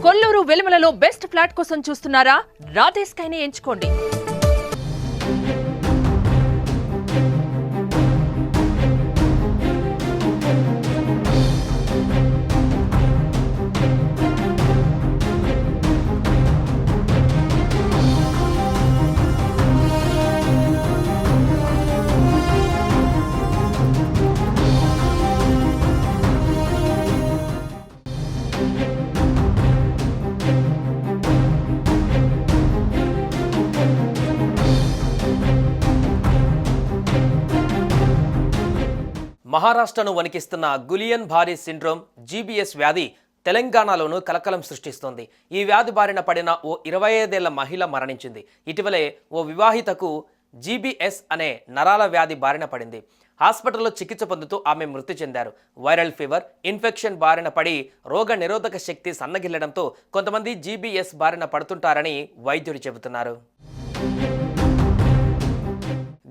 Kolluru వెలుమలలో best flat కోసం చూస్తున్నారా? రాధే స్కైని ఎంచుకోండి. మహారాష్ట్రను వణికిస్తున్న గులియన్-బారే సిండ్రోమ్ జీబీఎస్ వ్యాధి తెలంగాణలోనూ కలకలం సృష్టిస్తోంది. ఈ వ్యాధి బారిన పడిన ఓ 25 ఏళ్ల మహిళ మరణించింది. ఇటీవలే ఓ వివాహితకు జీబీఎస్ అనే నరాల వ్యాధి బారిన పడింది. హాస్పిటల్లో చికిత్స పొందుతూ ఆమె మృతి చెందారు. వైరల్ ఫీవర్, ఇన్ఫెక్షన్ బారిన పడి రోగ నిరోధక శక్తి సన్నగిల్లడంతో కొంతమంది జీబీఎస్ బారిన పడుతుంటారని వైద్యులు చెబుతున్నారు.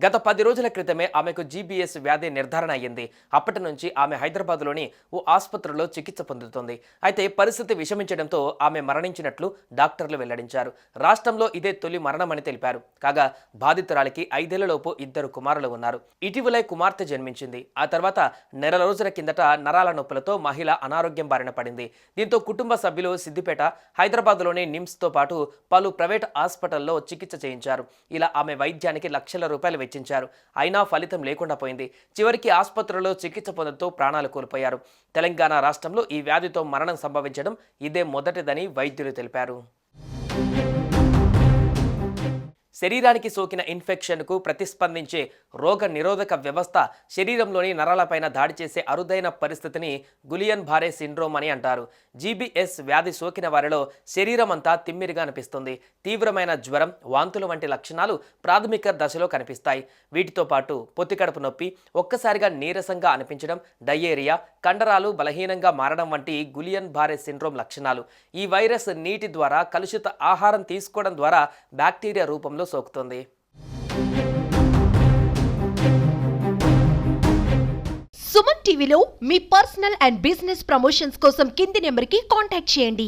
గత 10 రోజుల క్రితమే ఆమెకు జీబీఎస్ వ్యాధి నిర్ధారణ అయ్యింది. అప్పటి నుంచి ఆమె హైదరాబాద్లోని ఓ ఆసుపత్రిలో చికిత్స పొందుతోంది. అయితే పరిస్థితి విషమించడంతో ఆమె మరణించినట్లు డాక్టర్లు వెల్లడించారు. రాష్ట్రంలో ఇదే తొలి మరణమని తెలిపారు. కాగా బాధితురాలికి 5 ఏళ్లలోపు 2 కుమారులు ఉన్నారు. ఇటీవలే కుమార్తె జన్మించింది. ఆ తర్వాత నెల రోజుల కిందట నరాల నొప్పులతో మహిళ అనారోగ్యం బారిన పడింది. దీంతో కుటుంబ సభ్యులు సిద్దిపేట, హైదరాబాద్లోని నిమ్స్తో పాటు పలు ప్రైవేట్ హాస్పిటల్లో చికిత్స చేయించారు. ఇలా ఆమె వైద్యానికి లక్షల రూపాయలు వెచ్చించారు. అయినా ఫలితం లేకుండా పోయింది. చివరికి ఆసుపత్రిలో చికిత్స పొందుతూ ప్రాణాలు కోల్పోయారు. తెలంగాణ రాష్ట్రంలో ఈ వ్యాధితో మరణం సంభవించడం ఇదే మొదటిదని వైద్యులు తెలిపారు. శరీరానికి సోకిన ఇన్ఫెక్షన్కు ప్రతిస్పందించే రోగ నిరోధక వ్యవస్థ శరీరంలోని నరాలపైన దాడి చేసే అరుదైన పరిస్థితిని గులియన్-బారే సిండ్రోమ్ అని అంటారు. జీబీఎస్ వ్యాధి సోకిన వారిలో శరీరం అంతా తిమ్మిరిగా అనిపిస్తుంది. తీవ్రమైన జ్వరం, వాంతులు వంటి లక్షణాలు ప్రాథమిక దశలో కనిపిస్తాయి. వీటితో పాటు పొత్తికడుపు నొప్పి, ఒక్కసారిగా నీరసంగా అనిపించడం, డయేరియా, కండరాలు బలహీనంగా మారడం వంటి గులియన్-బారే సిండ్రోమ్ లక్షణాలు. ఈ వైరస్ నీటి ద్వారా, కలుషిత ఆహారం తీసుకోవడం ద్వారా బ్యాక్టీరియా రూపంలో సోకుతుంది. సుమన్ టీవీలో మీ పర్సనల్ అండ్ బిజినెస్ ప్రమోషన్స్ కోసం కింది నెంబర్కి కాంటాక్ట్ చేయండి.